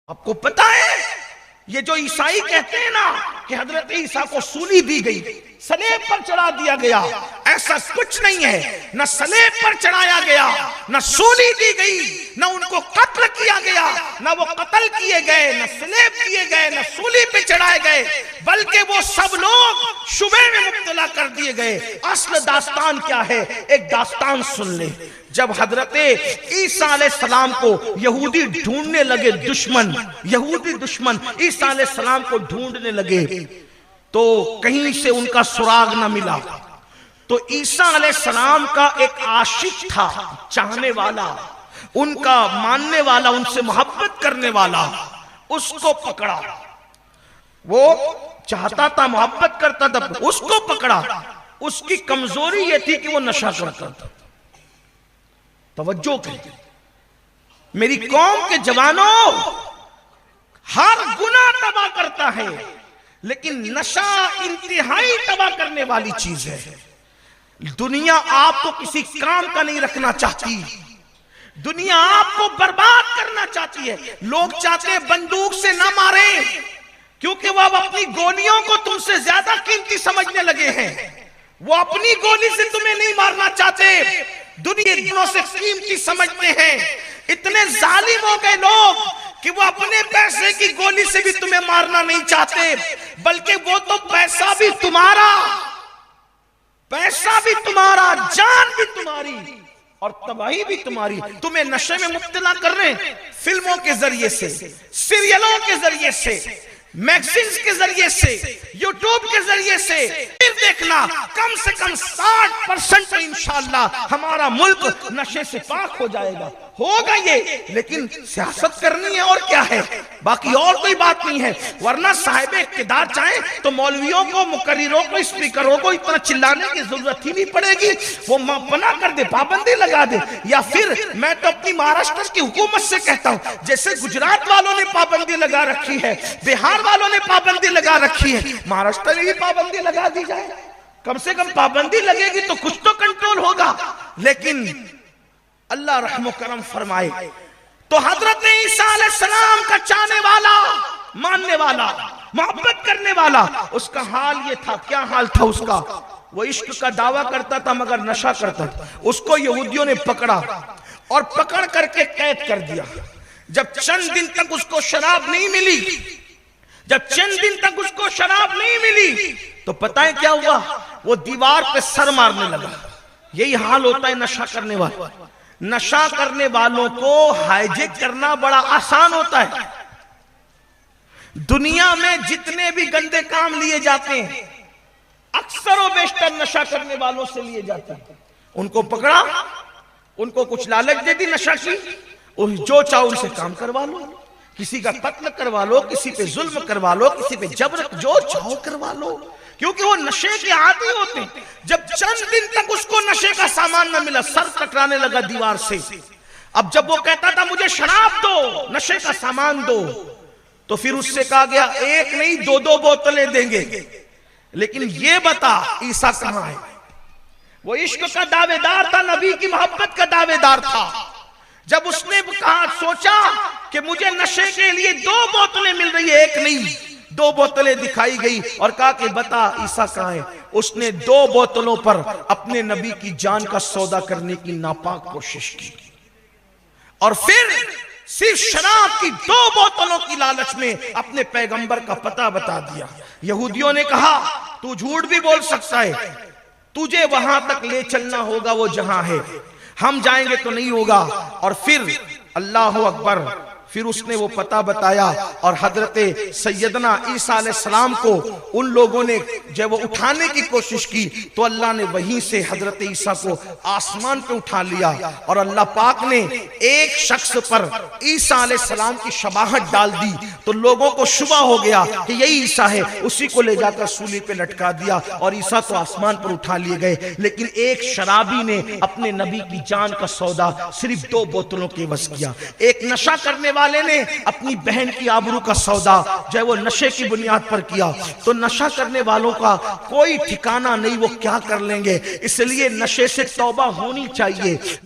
आपको पता है ये जो ईसाई कहते हैं ना कि हजरत ईसा को सूली दी गई, सलेब पर चढ़ा दिया गया, ऐसा कुछ नहीं है। न सलेब पर चढ़ाया गया, न सूली दी गई, न उनको कत्ल किया गया, न वो कत्ल किए गए, न सलेब किए गए, न सूली पे चढ़ाए गए, बल्कि वो सब लोग शुबे में मुब्तला कर दिए गए। असल दास्तान क्या है? एक दास्तान सुन ले। जब हजरत ईसा अलैहिस्सलाम को यहूदी ढूंढने लगे, यहूदी दुश्मन ईसा अलैहिस्सलाम को ढूंढने लगे, तो कहीं से उनका सुराग न मिला। तो ईसा अलैहिस्सलाम का एक आशिक था, चाहने वाला, उनका मानने वाला, उनसे मोहब्बत करने वाला, उसको पकड़ा। वो चाहता था, मोहब्बत करता था, उसको पकड़ा। उसकी कमजोरी ये थी कि वो नशा करता था। तवज्जो करें मेरी कौम के जवानों, हर गुनाह तबाह करता है, लेकिन नशा इंतहाई तबाह करने वाली चीज है। दुनिया आपको किसी काम का नहीं रखना चाहती, दुनिया आपको बर्बाद करना चाहती है। लोग चाहते हैं बंदूक से ना मारे, क्योंकि वो अब अपनी गोलियों को तुमसे ज्यादा कीमती समझने लगे हैं। वो अपनी गोली से तुम्हें नहीं मारना चाहते, दुनिया दिनों से कीमती समझते हैं। इतने जालिम हो गए लोग कि वो अपने पैसे की गोली से भी तुम्हें मारना नहीं चाहते, बल्कि वो तो पैसा भी तुम्हारा, जान भी तुम्हारी और तबाही भी तुम्हारी, तुम्हें नशे में मुब्तला कर रहे हैं। फिल्मों के जरिए से, सीरियलों के जरिए से, मैगजीन्स के जरिए से, यूट्यूब के जरिए से। फिर देखना कम से कम 60% इंशाअल्लाह हमारा मुल्क नशे से पाक हो जाएगा। होगा ये, लेकिन सियासत करनी है और क्या है, बाकी और कोई बात नहीं है। वरना साहिब इक़्तिदार चाहे तो मौलवियों को, मुकर्रिरों को, स्पीकरों को इतना चिल्लाने की जरूरत ही नहीं पड़ेगी। वो मना कर दे, पाबंदी लगा दे। या फिर मैं तो अपनी महाराष्ट्र की हुकूमत से कहता हूं, जैसे गुजरात वालों ने पाबंदी लगा रखी है, बिहार वालों ने पाबंदी लगा रखी है, महाराष्ट्र में भी पाबंदी लगा दी जाए। कम से कम पाबंदी लगेगी तो कुछ तो कंट्रोल होगा। लेकिन अल्लाह रहम करम फरमाए। तो हजरत ईसा अलैहिस्सलाम का चाहने वाला, मानने वाला, मोहब्बत करने वाला, उसका हाल ये था। क्या हाल था उसका? वो इश्क का दावा करता था मगर नशा करता था। उसको यहूदियों ने पकड़ा और पकड़ करके कैद कर दिया। जब चंद दिन तक उसको शराब नहीं मिली, तो पता है क्या हुआ? वो दीवार पे सर मारने लगा। यही हाल होता है नशा करने वाला। नशा करने वालों को हाईजेक करना बड़ा आसान होता है। दुनिया में जितने भी गंदे काम लिए जाते हैं, अक्सर व बेशतर नशा करने वालों से लिए जाते हैं। उनको पकड़ा, उनको कुछ लालच दे दी नशा की, जो चाहो उनसे काम करवा लो, किसी का कत्ल करवा लो, किसी पे जुल्म करवा लो, किसी पे जबर, जो चाहो करवा लो, क्योंकि वो नशे के आदी होते हैं। जब चंद दिन तक उसको नशे का सामान न मिला, सर टकराने लगा दीवार से। अब जब वो कहता था मुझे शराब दो, नशे का सामान दो, तो फिर उससे कहा गया एक नहीं 2-2 बोतलें देंगे। लेकिन ये बता ईसा कहां है? वो इश्क का दावेदार था, नबी की मोहब्बत का दावेदार था। जब उसने कहा, सोचा कि मुझे नशे के लिए 2 बोतलें मिल रही है, एक नहीं 2 बोतलें दिखाई गई, और कहा कि बता ईसा कहां है? उसने 2 बोतलों पर अपने नबी की जान का सौदा करने की नापाक कोशिश की, और फिर सिर्फ शराब की 2 बोतलों की लालच में अपने पैगंबर का पता बता दिया। यहूदियों ने कहा तू झूठ भी बोल सकता है, तुझे वहां तक ले चलना होगा वो जहां है, हम जाएंगे तो नहीं होगा। और फिर अल्लाह अकबर, फिर उसने वो पता बताया, और हजरत सैयदना ईसा अलैहिस्सलाम को उन लोगों ने जब वो उठाने की कोशिश की, तो अल्लाह ने वहीं से हजरत ईसा को आसमान पे उठा लिया। और अल्लाह पाक ने एक शख्स पर ईसा अलैहिस्सलाम की शबाहत डाल दी, तो लोगों को शुबा हो गया कि यही ईसा है। उसी को ले जाकर सूली पे लटका दिया, और ईसा तो आसमान पर उठा लिए गए। लेकिन एक शराबी ने अपने नबी की जान का सौदा सिर्फ 2 बोतलों के बस किया। एक नशा करने वाले ने अपनी बहन की आबरू का सौदा जो है वो नशे की बुनियाद पर किया। तो नशा करने वालों का कोई ठिकाना नहीं, वो क्या कर लेंगे। इसलिए नशे से तौबा होनी चाहिए।